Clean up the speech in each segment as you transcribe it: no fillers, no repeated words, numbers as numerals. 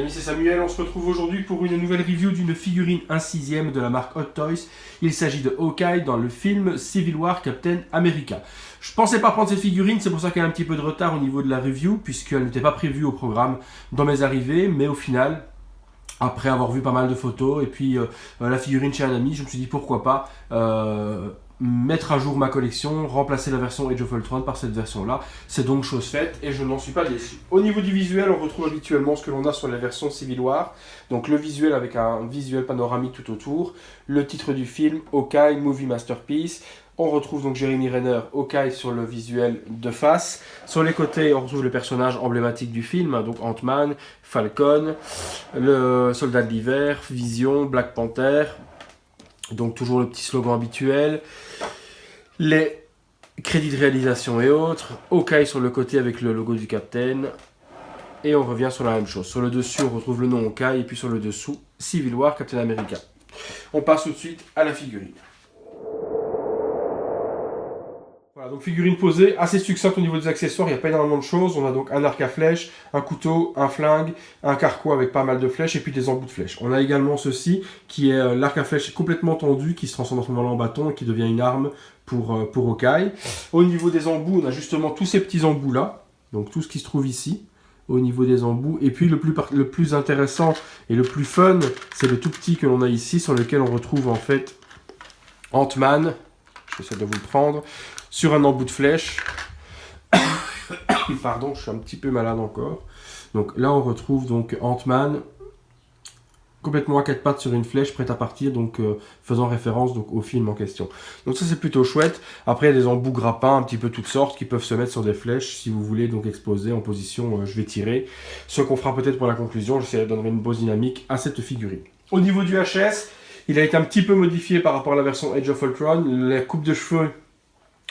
amis, c'est Samuel. On se retrouve aujourd'hui pour une nouvelle review d'une figurine 1/6 de la marque Hot Toys. Il s'agit de Hawkeye dans le film Civil War Captain America. Je pensais pas prendre cette figurine, c'est pour ça qu'elle a un petit peu de retard au niveau de la review, puisqu'elle n'était pas prévue au programme dans mes arrivées, mais au final, après avoir vu pas mal de photos et puis la figurine chez un ami, je me suis dit pourquoi pas mettre à jour ma collection, remplacer la version Age of Ultron par cette version-là. C'est donc chose faite et je n'en suis pas déçu. Au niveau du visuel, on retrouve habituellement ce que l'on a sur la version Civil War. Donc le visuel avec un visuel panoramique tout autour. Le titre du film, Hawkeye Movie Masterpiece. On retrouve donc Jeremy Renner, Hawkeye sur le visuel de face. Sur les côtés, on retrouve le personnage emblématique du film, donc Ant-Man, Falcon, le Soldat de l'Hiver, Vision, Black Panther. Donc toujours le petit slogan habituel. Les crédits de réalisation et autres. Hawkeye sur le côté avec le logo du Captain. Et on revient sur la même chose. Sur le dessus, on retrouve le nom Hawkeye. Et puis sur le dessous, Civil War Captain America. On passe tout de suite à la figurine. Voilà, donc figurine posée, assez succincte au niveau des accessoires, il n'y a pas énormément de choses. On a donc un arc à flèches, un couteau, un flingue, un carquois avec pas mal de flèches et puis des embouts de flèches. On a également ceci qui est l'arc à flèches complètement tendu qui se transforme en ce moment en bâton et qui devient une arme pour Hawkeye. Au niveau des embouts, on a justement tous ces petits embouts là, donc tout ce qui se trouve ici au niveau des embouts. Et puis le plus intéressant et le plus fun, c'est le tout petit que l'on a ici sur lequel on retrouve en fait Ant-Man. J'essaie de vous le prendre. Sur un embout de flèche. Pardon, je suis un petit peu malade encore. Donc là, on retrouve donc Ant-Man complètement à quatre pattes sur une flèche, prête à partir, donc faisant référence donc, au film en question. Donc ça, c'est plutôt chouette. Après, il y a des embouts grappins, un petit peu toutes sortes, qui peuvent se mettre sur des flèches. Si vous voulez donc exposer en position, je vais tirer. Ce qu'on fera peut-être pour la conclusion, j'essaierai de donner une pose dynamique à cette figurine. Au niveau du HS, il a été un petit peu modifié par rapport à la version Age of Ultron. La coupe de cheveux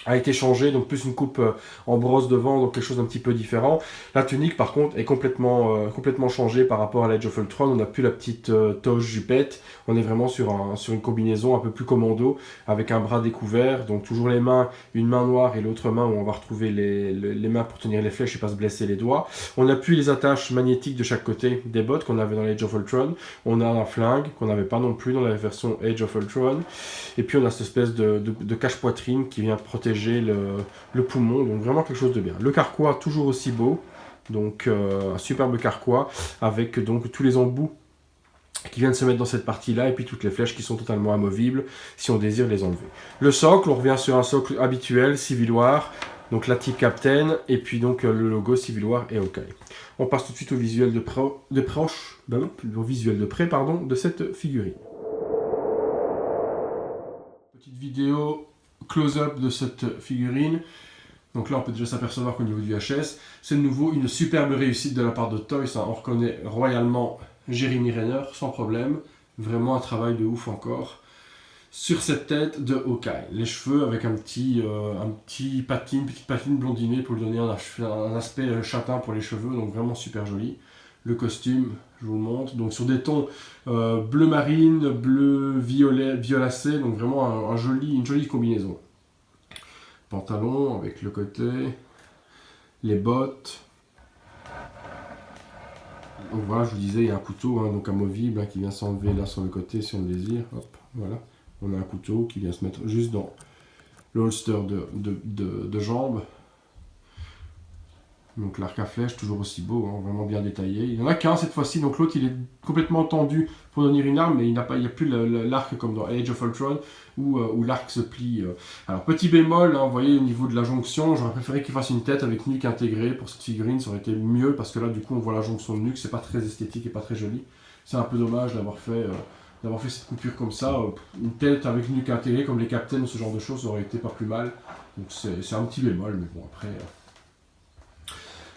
a été changé, donc plus une coupe en brosse devant, donc quelque chose d'un petit peu différent. La tunique par contre est complètement changée par rapport à l'Age of Ultron. On n'a plus la petite toge jupette, on est vraiment sur une combinaison un peu plus commando, avec un bras découvert, donc toujours les mains, une main noire et l'autre main où on va retrouver les mains pour tenir les flèches et pas se blesser les doigts. On n'a plus les attaches magnétiques de chaque côté des bottes qu'on avait dans l'Age of Ultron. On a un flingue qu'on n'avait pas non plus dans la version Age of Ultron. Et puis on a cette espèce de cache-poitrine qui vient protéger le poumon, donc vraiment quelque chose de bien. Le carquois toujours aussi beau, donc un superbe carquois avec donc tous les embouts qui viennent se mettre dans cette partie-là et puis toutes les flèches qui sont totalement amovibles si on désire les enlever. Le socle, on revient sur un socle habituel, Civil War, donc la type Captain et puis donc le logo Civil War et Hawkeye. On passe tout de suite au visuel de près de cette figurine. Petite vidéo close-up de cette figurine. Donc là, on peut déjà s'apercevoir qu'au niveau du HS, c'est de nouveau une superbe réussite de la part de Toys. On reconnaît royalement Jeremy Renner, sans problème. Vraiment un travail de ouf encore. Sur cette tête de Hawkeye. Les cheveux avec petite patine blondinée pour lui donner un aspect châtain pour les cheveux. Donc vraiment super joli. Le costume, je vous le montre. Donc sur des tons bleu marine, bleu violet, violacé. Donc vraiment une jolie combinaison. Pantalon avec le côté, les bottes. Donc voilà, je vous disais, il y a un couteau, donc amovible, qui vient s'enlever là sur le côté si on le désire. Hop, voilà. On a un couteau qui vient se mettre juste dans le holster de jambes. Donc l'arc à flèche, toujours aussi beau, vraiment bien détaillé. Il n'y en a qu'un cette fois-ci, donc l'autre il est complètement tendu pour devenir une arme, mais il n'y a plus l'arc comme dans Age of Ultron, où l'arc se plie. Alors petit bémol, vous voyez au niveau de la jonction, j'aurais préféré qu'il fasse une tête avec nuque intégrée pour cette figurine, ça aurait été mieux, parce que là du coup on voit la jonction de nuque, c'est pas très esthétique et pas très joli. C'est un peu dommage d'avoir fait cette coupure comme ça. Une tête avec nuque intégrée comme les Captains ou ce genre de choses, ça aurait été pas plus mal. Donc c'est un petit bémol, mais bon après...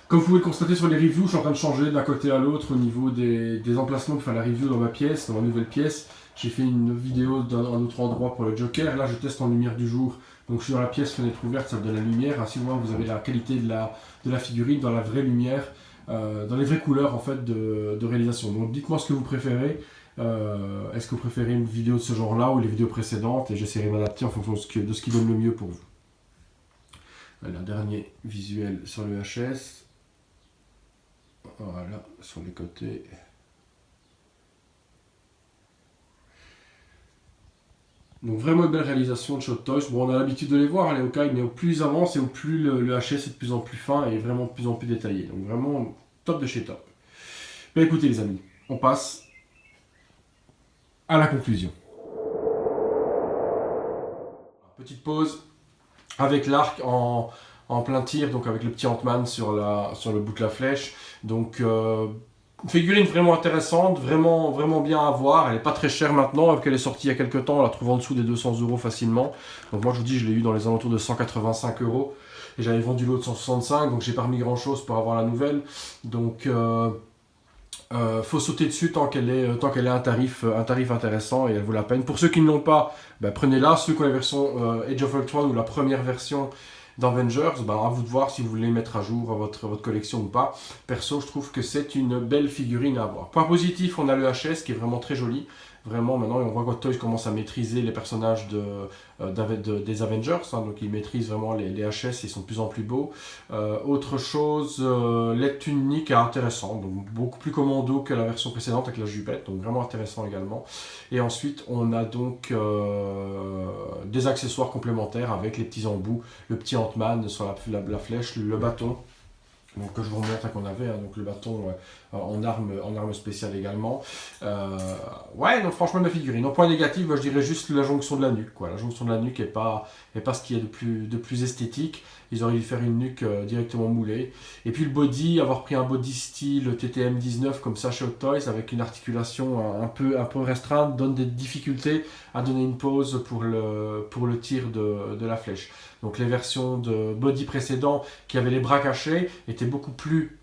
Comme vous pouvez le constater sur les reviews, je suis en train de changer d'un côté à l'autre au niveau des emplacements pour faire la review dans ma pièce, dans ma nouvelle pièce. J'ai fait une vidéo d'un autre endroit pour le Joker. Là, je teste en lumière du jour. Donc, je suis dans la pièce, fenêtre ouverte, ça me donne la lumière. Ainsi, au moins, vous avez la qualité de la figurine dans la vraie lumière, dans les vraies couleurs en fait de réalisation. Donc, dites-moi ce que vous préférez. Est-ce que vous préférez une vidéo de ce genre-là ou les vidéos précédentes? Et j'essaierai de m'adapter en fonction de ce qui donne le mieux pour vous. Voilà, dernier visuel sur le HS. Voilà, sur les côtés. Donc vraiment une belle réalisation de Shot Toys. Bon, on a l'habitude de les voir, les Hawkeye, mais au plus ils avancent et au plus le HS est de plus en plus fin et vraiment de plus en plus détaillé. Donc vraiment top de chez top. Mais écoutez les amis, on passe à la conclusion. Petite pause avec l'arc en plein tir, donc avec le petit Ant-Man sur le bout de la flèche. Donc une figurine vraiment intéressante, vraiment bien à voir. Elle n'est pas très chère maintenant, vu qu'elle est sortie il y a quelques temps, on la trouve en dessous des 200 € facilement. Donc moi je vous dis, je l'ai eu dans les alentours de 185 €. Et j'avais vendu l'autre 165, donc j'ai pas remis grand chose pour avoir la nouvelle. Donc faut sauter dessus tant qu'elle est un tarif intéressant et elle vaut la peine. Pour ceux qui ne l'ont pas, ben, prenez-la. Ceux qui ont la version Age of Ultron ou la première version d'Avengers, ben, à vous de voir si vous voulez mettre à jour votre collection ou pas. Perso, je trouve que c'est une belle figurine à avoir. Point positif, on a le HS qui est vraiment très joli. Vraiment, maintenant, on voit que Toys commence à maîtriser les personnages des Avengers. Hein, donc, ils maîtrisent vraiment les HS, ils sont de plus en plus beaux. Autre chose, l'aide tunique est intéressant. Donc, beaucoup plus commando que la version précédente avec la jupette. Donc, vraiment intéressant également. Et ensuite, on a donc des accessoires complémentaires avec les petits embouts, le petit Ant-Man sur la flèche, le bâton. Donc, que je vous remontre qu'on avait, hein, donc le bâton en arme spéciale également. Ouais, donc franchement, ma figurine. En point négatif, moi, je dirais juste la jonction de la nuque. Quoi. La jonction de la nuque n'est pas ce qu'il y a de plus esthétique. Ils auraient dû faire une nuque directement moulée. Et puis le body, avoir pris un body style TTM 19 comme ça chez Hot Toys, avec une articulation un peu restreinte, donne des difficultés à donner une pose pour le tir de la flèche. Donc les versions de body précédents qui avaient les bras cachés étaient beaucoup plus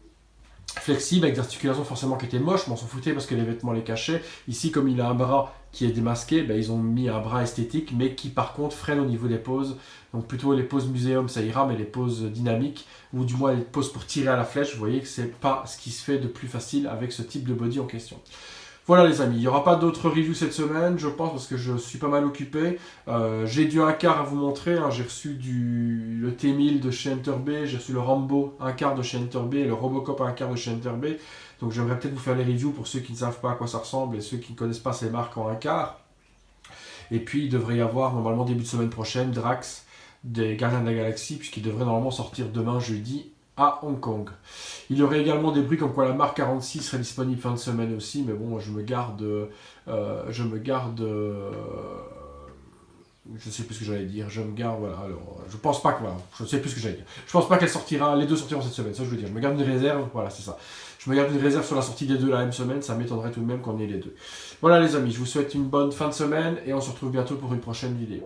flexibles, avec des articulations forcément qui étaient moches, mais on s'en foutait parce que les vêtements les cachaient. Ici, comme il a un bras qui est démasqué, ben, ils ont mis un bras esthétique, mais qui par contre freine au niveau des poses. Donc plutôt les poses muséum, ça ira, mais les poses dynamiques, ou du moins les poses pour tirer à la flèche, vous voyez que c'est pas ce qui se fait de plus facile avec ce type de body en question. Voilà les amis, il n'y aura pas d'autres reviews cette semaine, je pense, parce que je suis pas mal occupé. J'ai du 1/4 à vous montrer, hein. J'ai reçu le T1000 de chez Enterbay, j'ai reçu le Rambo 1/4 de chez Enterbay et le Robocop 1/4 de chez Enterbay. Donc j'aimerais peut-être vous faire les reviews pour ceux qui ne savent pas à quoi ça ressemble et ceux qui ne connaissent pas ces marques en 1/4. Et puis il devrait y avoir normalement début de semaine prochaine Drax des Gardiens de la Galaxie, puisqu'il devrait normalement sortir demain jeudi à Hong Kong. Il y aurait également des bruits comme quoi la marque 46 serait disponible fin de semaine aussi, mais bon, je sais plus ce que j'allais dire, voilà, alors, je pense pas que, voilà, je sais plus ce que j'allais dire. Je pense pas qu'elle sortira, les deux sortiront cette semaine, ça je veux dire, je me garde une réserve, voilà, c'est ça. Je me garde une réserve sur la sortie des deux la même semaine, ça m'étonnerait tout de même qu'on ait les deux. Voilà les amis, je vous souhaite une bonne fin de semaine et on se retrouve bientôt pour une prochaine vidéo.